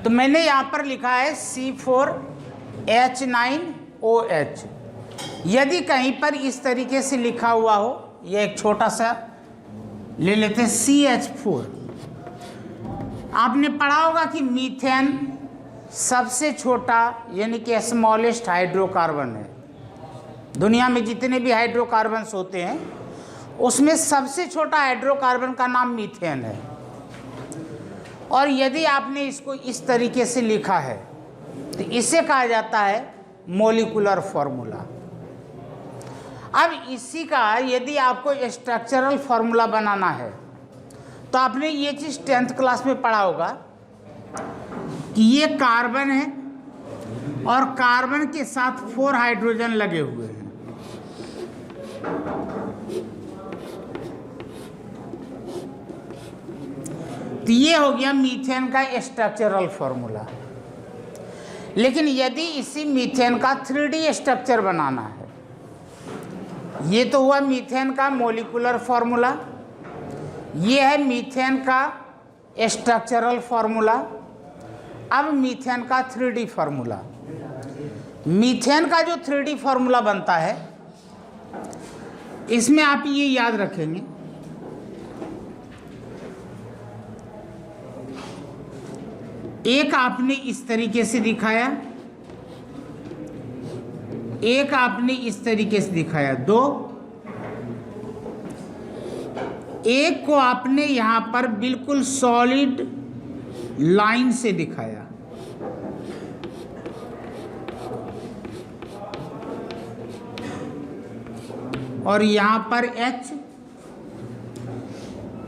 तो मैंने यहाँ पर लिखा है C4H9OH। यदि कहीं पर इस तरीके से लिखा हुआ हो, यह एक छोटा सा ले लेते हैं CH4। आपने पढ़ा होगा कि मीथेन सबसे छोटा यानी कि स्मॉलेस्ट हाइड्रोकार्बन है। दुनिया में जितने भी हाइड्रोकार्बन्स होते हैं उसमें सबसे छोटा हाइड्रोकार्बन का नाम मीथेन है। और यदि आपने इसको इस तरीके से लिखा है तो इसे कहा जाता है मॉलिक्यूलर फॉर्मूला। अब इसी का यदि आपको स्ट्रक्चरल फॉर्मूला बनाना है तो आपने ये चीज़ 10th क्लास में पढ़ा होगा कि ये कार्बन है और कार्बन के साथ 4 हाइड्रोजन लगे हुए हैं। तो ये हो गया मीथेन का स्ट्रक्चरल फॉर्मूला। लेकिन यदि इसी मीथेन का 3D स्ट्रक्चर बनाना है, ये तो हुआ मीथेन का मॉलिक्यूलर फॉर्मूला, ये है मीथेन का स्ट्रक्चरल फॉर्मूला। अब मीथेन का 3D फॉर्मूला। मीथेन का जो 3D फॉर्मूला बनता है इसमें आप ये याद रखेंगे, एक आपने इस तरीके से दिखाया, एक आपने इस तरीके से दिखाया, 2, एक को आपने यहां पर बिल्कुल सॉलिड लाइन से दिखाया, और यहां पर H,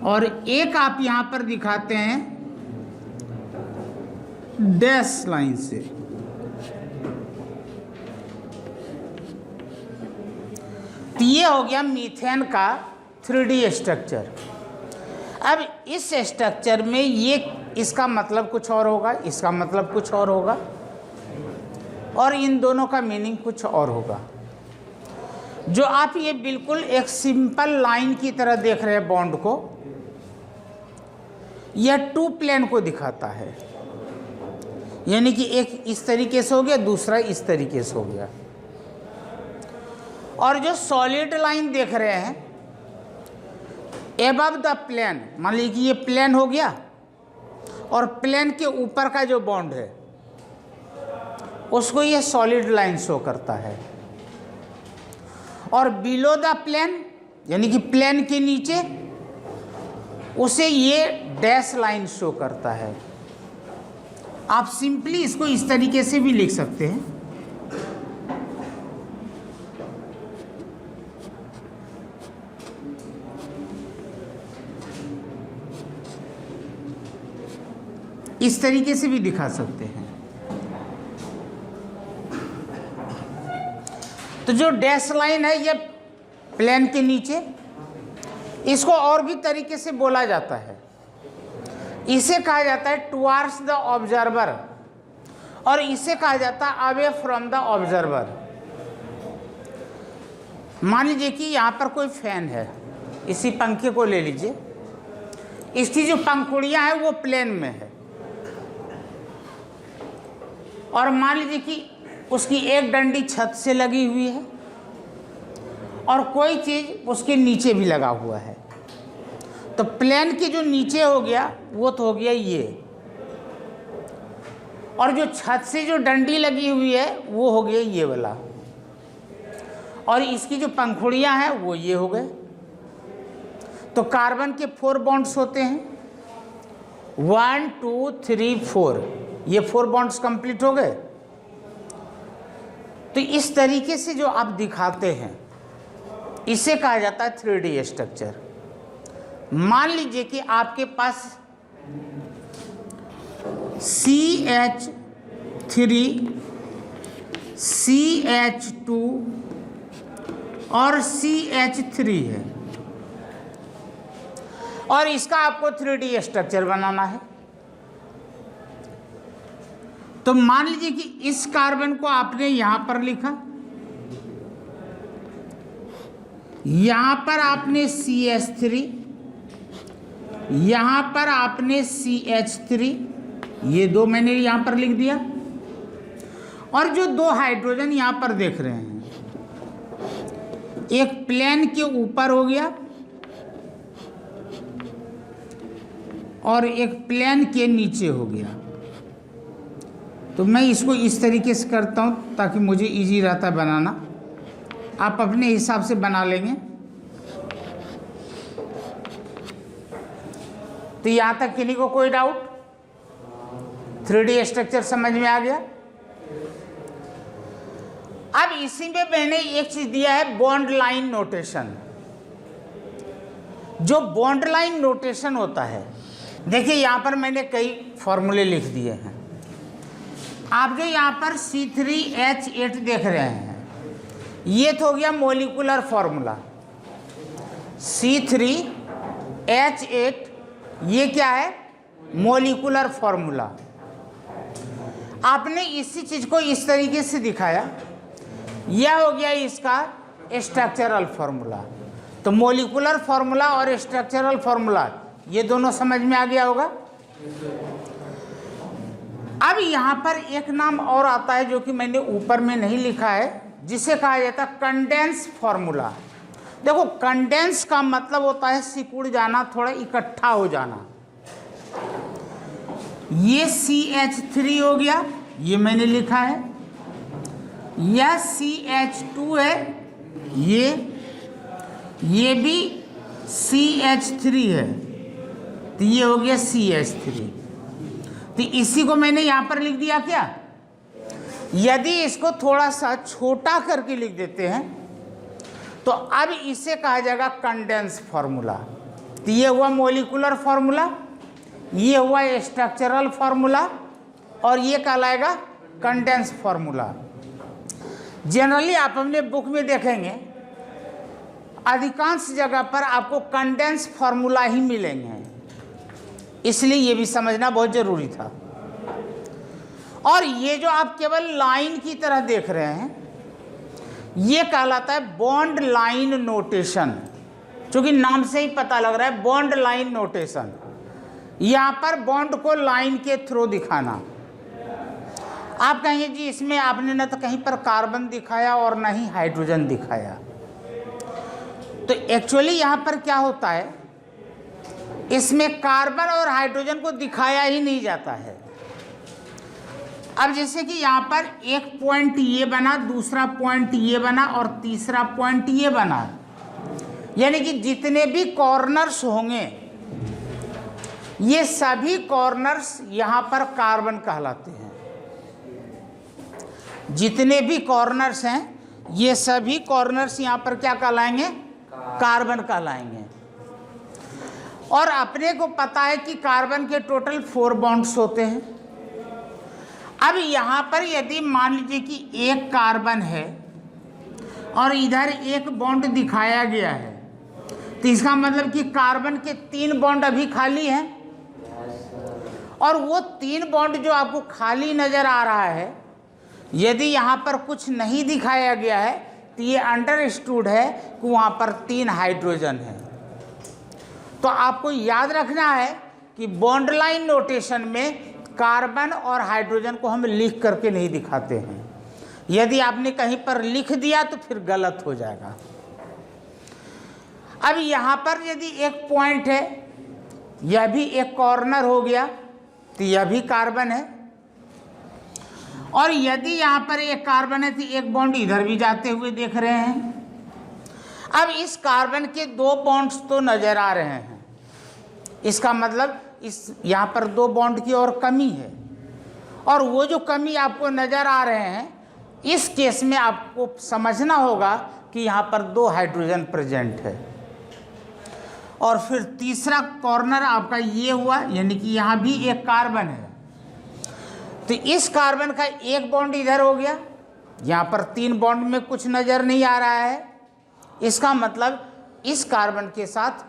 और एक आप यहां पर दिखाते हैं डैश लाइन से। तो ये हो गया मीथेन का 3D स्ट्रक्चर। अब इस स्ट्रक्चर में ये इसका मतलब कुछ और होगा, इसका मतलब कुछ और होगा, और इन दोनों का मीनिंग कुछ और होगा। जो आप ये बिल्कुल एक सिंपल लाइन की तरह देख रहे हैं बॉन्ड को, यह 2 प्लेन को दिखाता है, यानी कि एक इस तरीके से हो गया, दूसरा इस तरीके से हो गया। और जो सॉलिड लाइन देख रहे हैं एबव द प्लेन, मान लीजिए कि ये प्लेन हो गया और प्लेन के ऊपर का जो बॉन्ड है उसको ये सॉलिड लाइन शो करता है, और बिलो द प्लेन यानी कि प्लेन के नीचे उसे ये डैश लाइन शो करता है। आप सिंपली इसको इस तरीके से भी लिख सकते हैं, इस तरीके से भी दिखा सकते हैं। तो जो डैश लाइन है ये प्लेन के नीचे, इसको और भी तरीके से बोला जाता है, इसे कहा जाता है टुवार्ड्स द ऑब्जर्वर, और इसे कहा जाता है अवे फ्रॉम द ऑब्जर्वर। मान लीजिए कि यहाँ पर कोई फैन है, इसी पंखे को ले लीजिए, इसकी जो पंखुड़ियाँ हैं वो प्लेन में है, और मान लीजिए कि उसकी एक डंडी छत से लगी हुई है और कोई चीज़ उसके नीचे भी लगा हुआ है। तो प्लेन के जो नीचे हो गया वो तो हो गया ये, और जो छत से जो डंडी लगी हुई है वो हो गया ये वाला, और इसकी जो पंखुड़ियां हैं वो ये हो गए। तो कार्बन के 4 बॉन्ड्स होते हैं, 1 2 3 4, ये 4 बॉन्ड्स कंप्लीट हो गए। तो इस तरीके से जो आप दिखाते हैं इसे कहा जाता है 3D स्ट्रक्चर। मान लीजिए कि आपके पास CH3, CH2 और CH3 है, और इसका आपको 3D स्ट्रक्चर बनाना है। तो मान लीजिए कि इस कार्बन को आपने यहां पर लिखा, यहां पर आपने CH3, यहां पर आपने CH3, ये 2 मैंने यहाँ पर लिख दिया, और जो 2 हाइड्रोजन यहाँ पर देख रहे हैं, एक प्लेन के ऊपर हो गया और एक प्लेन के नीचे हो गया। तो मैं इसको इस तरीके से करता हूँ ताकि मुझे इजी रहता है बनाना, आप अपने हिसाब से बना लेंगे। तो यहाँ तक किन्हीं को कोई डाउट? 3D स्ट्रक्चर समझ में आ गया? अब इसी में मैंने एक चीज दिया है, बॉन्ड लाइन नोटेशन। जो बॉन्ड लाइन नोटेशन होता है, देखिए यहाँ पर मैंने कई फॉर्मूले लिख दिए हैं। आप जो यहाँ पर C3H8 देख रहे हैं, ये तो हो गया मोलिकुलर फॉर्मूला। C3H8 ये क्या है? Molecular formula. आपने इसी चीज को इस तरीके से दिखाया, यह हो गया इसका स्ट्रक्चरल फॉर्मूला। तो मोलिकुलर फॉर्मूला और स्ट्रक्चरल फॉर्मूला ये दोनों समझ में आ गया होगा। अब यहाँ पर एक नाम और आता है जो कि मैंने ऊपर में नहीं लिखा है, जिसे कहा जाता है कंडेंस फॉर्मूला। देखो, कंडेंस का मतलब होता है सिकुड़ जाना, थोड़ा इकट्ठा हो जाना। ये CH3 हो गया, ये मैंने लिखा है। यह CH2 है, ये भी CH3 है, तो ये हो गया CH3। तो इसी को मैंने यहां पर लिख दिया क्या? यदि इसको थोड़ा सा छोटा करके लिख देते हैं तो अब इसे कहा जाएगा कंडेंस फॉर्मूला। तो ये हुआ मोलिकुलर फॉर्मूला, ये हुआ स्ट्रक्चरल फॉर्मूला, और ये कहलाएगा कंडेंस फॉर्मूला। जनरली आप अपने बुक में देखेंगे अधिकांश जगह पर आपको कंडेंस फॉर्मूला ही मिलेंगे, इसलिए ये भी समझना बहुत जरूरी था। और ये जो आप केवल लाइन की तरह देख रहे हैं, ये कहलाता है बॉन्ड लाइन नोटेशन। क्योंकि नाम से ही पता लग रहा है बॉन्ड लाइन नोटेशन, यहाँ पर बॉन्ड को लाइन के थ्रू दिखाना। आप कहेंगे जी इसमें आपने न तो कहीं पर कार्बन दिखाया और न ही हाइड्रोजन दिखाया। तो एक्चुअली यहाँ पर क्या होता है, इसमें कार्बन और हाइड्रोजन को दिखाया ही नहीं जाता है। अब जैसे कि यहाँ पर एक पॉइंट ये बना, दूसरा पॉइंट ये बना और तीसरा पॉइंट ये बना, यानी कि जितने भी कॉर्नर्स होंगे ये सभी कॉर्नर्स यहाँ पर कार्बन कहलाते हैं। जितने भी कॉर्नर्स हैं ये सभी कॉर्नर्स यहाँ पर क्या कहलाएंगे? कार्बन कहलाएंगे। और अपने को पता है कि कार्बन के टोटल 4 बॉन्ड्स होते हैं। अब यहाँ पर यदि मान लीजिए कि एक कार्बन है और इधर एक बॉन्ड दिखाया गया है, तो इसका मतलब कि कार्बन के 3 बॉन्ड अभी खाली हैं, और वो 3 बॉन्ड जो आपको खाली नजर आ रहा है, यदि यहाँ पर कुछ नहीं दिखाया गया है तो ये अंडरस्टूड है कि वहाँ पर 3 हाइड्रोजन है। तो आपको याद रखना है कि बॉन्ड लाइन नोटेशन में कार्बन और हाइड्रोजन को हम लिख करके नहीं दिखाते हैं। यदि आपने कहीं पर लिख दिया तो फिर गलत हो जाएगा। अब यहाँ पर यदि एक पॉइंट है, यह भी एक कॉर्नर हो गया, तो यह भी कार्बन है। और यदि यहाँ पर एक कार्बन है तो एक बॉन्ड इधर भी जाते हुए देख रहे हैं। अब इस कार्बन के 2 बॉन्ड्स तो नजर आ रहे हैं, इसका मतलब इस यहाँ पर 2 बॉन्ड की और कमी है। और वो जो कमी आपको नजर आ रहे हैं, इस केस में आपको समझना होगा कि यहाँ पर 2 हाइड्रोजन प्रेजेंट है। और फिर तीसरा कॉर्नर आपका ये हुआ, यानी कि यहाँ भी एक कार्बन है। तो इस कार्बन का एक बॉन्ड इधर हो गया, यहाँ पर 3 बॉन्ड में कुछ नजर नहीं आ रहा है। इसका मतलब इस कार्बन के साथ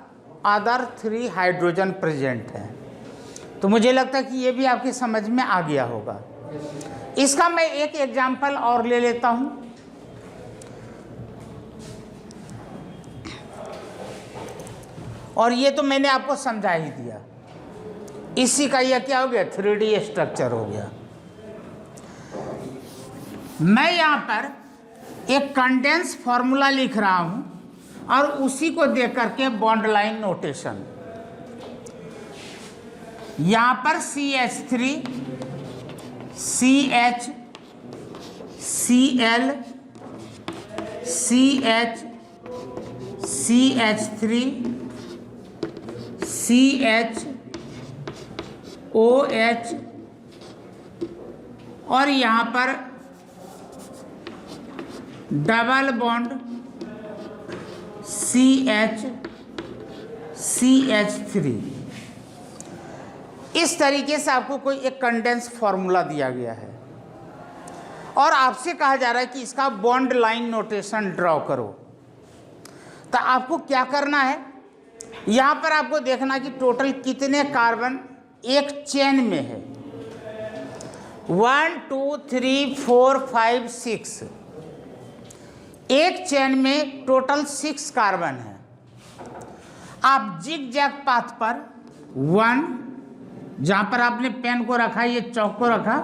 अदर 3 हाइड्रोजन प्रेजेंट है। तो मुझे लगता है कि ये भी आपकी समझ में आ गया होगा। इसका मैं एक एग्जाम्पल और ले लेता हूं। और ये तो मैंने आपको समझा ही दिया। इसी का यह क्या हो गया, 3D स्ट्रक्चर हो गया। मैं यहाँ पर एक कंडेंस फॉर्मूला लिख रहा हूँ और उसी को देख करके बॉन्ड लाइन नोटेशन, यहाँ पर CH3 CH Cl CH CH3 CH OH और यहाँ पर डबल बॉन्ड CH CH3। इस तरीके से आपको कोई एक कंडेंस फॉर्मूला दिया गया है और आपसे कहा जा रहा है कि इसका बॉन्ड लाइन नोटेशन ड्रॉ करो। तो आपको क्या करना है, यहाँ पर आपको देखना कि टोटल कितने कार्बन एक चेन में है। 1 2 3 4 5 6, एक चेन में टोटल 6 कार्बन है। आप जिग जैग पाथ पर 1, जहाँ पर आपने पेन को रखा, ये चौक को रखा,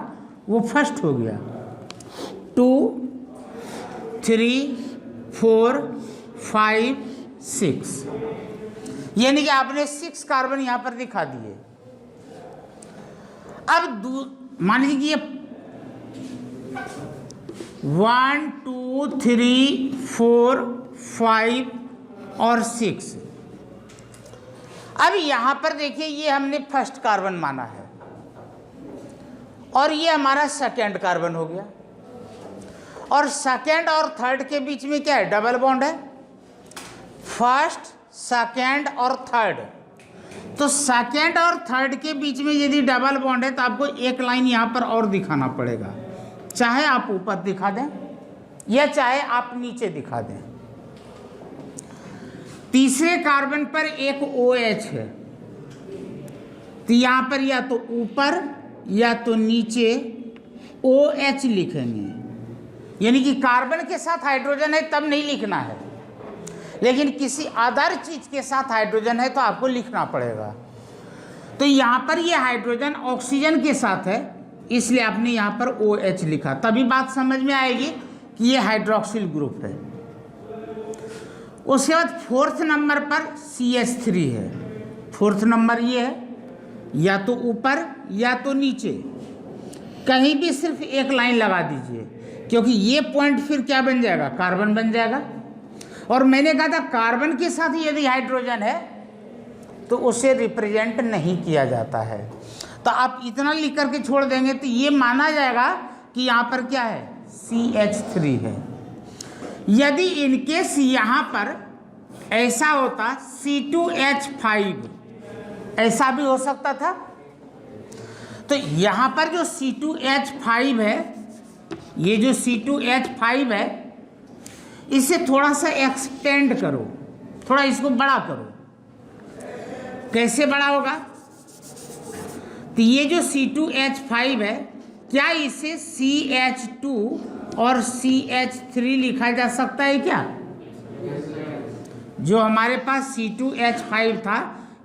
वो फर्स्ट हो गया। 2 3 4 5 6, यानी कि आपने 6 कार्बन यहाँ पर दिखा दिए। अब मान लीजिए कि ये 1 2 3 4 5 और 6। अब यहाँ पर देखिए, ये हमने फर्स्ट कार्बन माना है और ये हमारा सेकेंड कार्बन हो गया, और सेकेंड और थर्ड के बीच में क्या है, डबल बॉन्ड है। फर्स्ट, सेकेंड और थर्ड, तो सेकेंड और थर्ड के बीच में यदि डबल बॉन्ड है तो आपको एक लाइन यहाँ पर और दिखाना पड़ेगा, चाहे आप ऊपर दिखा दें या चाहे आप नीचे दिखा दें। तीसरे कार्बन पर एक OH है, तो यहाँ पर या तो ऊपर या तो नीचे OH लिखेंगे, यानी कि कार्बन के साथ हाइड्रोजन है तब नहीं लिखना है, लेकिन किसी अदर चीज के साथ हाइड्रोजन है तो आपको लिखना पड़ेगा। तो यहाँ पर ये हाइड्रोजन ऑक्सीजन के साथ है, इसलिए आपने यहाँ पर OH लिखा, तभी बात समझ में आएगी कि ये हाइड्रोक्सिल ग्रुप है। उसके बाद फोर्थ नंबर पर CH3 है। फोर्थ नंबर ये है, या तो ऊपर या तो नीचे, कहीं भी सिर्फ एक लाइन लगा दीजिए, क्योंकि ये पॉइंट फिर क्या बन जाएगा, कार्बन बन जाएगा। और मैंने कहा था कार्बन के साथ यदि हाइड्रोजन है तो उसे रिप्रेजेंट नहीं किया जाता है। तो आप इतना लिख करके छोड़ देंगे तो ये माना जाएगा कि यहाँ पर क्या है, CH3 है। यदि इनकेस यहाँ पर ऐसा होता C2H5, ऐसा भी हो सकता था, तो यहाँ पर जो C2H5 है, ये जो C2H5 है, इसे थोड़ा सा एक्सपेंड करो, थोड़ा इसको बड़ा करो। कैसे बड़ा होगा, तो ये जो C2H5 है, क्या इसे CH2 और CH3 लिखा जा सकता है क्या? जो हमारे पास C2H5 था,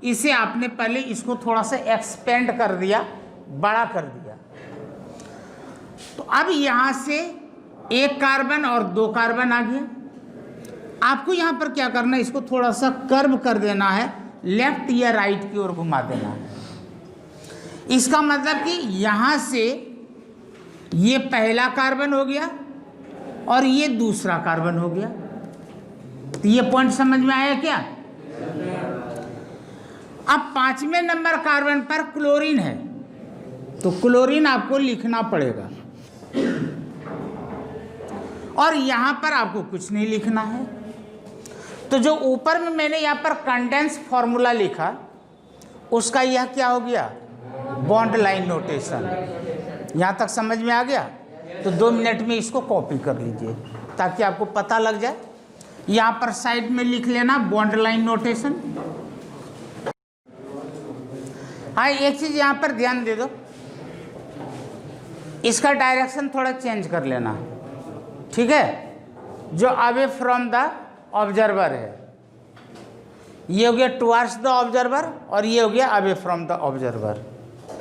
इसे आपने पहले इसको थोड़ा सा एक्सपेंड कर दिया, बड़ा कर दिया, तो अब यहाँ से एक कार्बन और 2 कार्बन आ गया। आपको यहाँ पर क्या करना है, इसको थोड़ा सा कर्व कर देना है, लेफ्ट या राइट की ओर घुमा देना है। इसका मतलब कि यहाँ से ये पहला कार्बन हो गया और ये दूसरा कार्बन हो गया। तो ये पॉइंट समझ में आया क्या? अब 5वें नंबर कार्बन पर क्लोरीन है, तो क्लोरीन आपको लिखना पड़ेगा, और यहाँ पर आपको कुछ नहीं लिखना है। तो जो ऊपर में मैंने यहाँ पर कंडेंस फॉर्मूला लिखा, उसका यह क्या हो गया, बॉन्ड लाइन नोटेशन। यहाँ तक समझ में आ गया? तो 2 मिनट में इसको कॉपी कर लीजिए ताकि आपको पता लग जाए। यहाँ पर साइड में लिख लेना बॉन्ड लाइन नोटेशन। हाँ, एक चीज़ यहाँ पर ध्यान दे दो, इसका डायरेक्शन थोड़ा चेंज कर लेना, ठीक है? जो अवे फ्रॉम द ऑब्जर्वर है, ये हो गया टुवर्ड्स द ऑब्जर्वर, और ये हो गया अवे फ्रॉम द ऑब्जर्वर।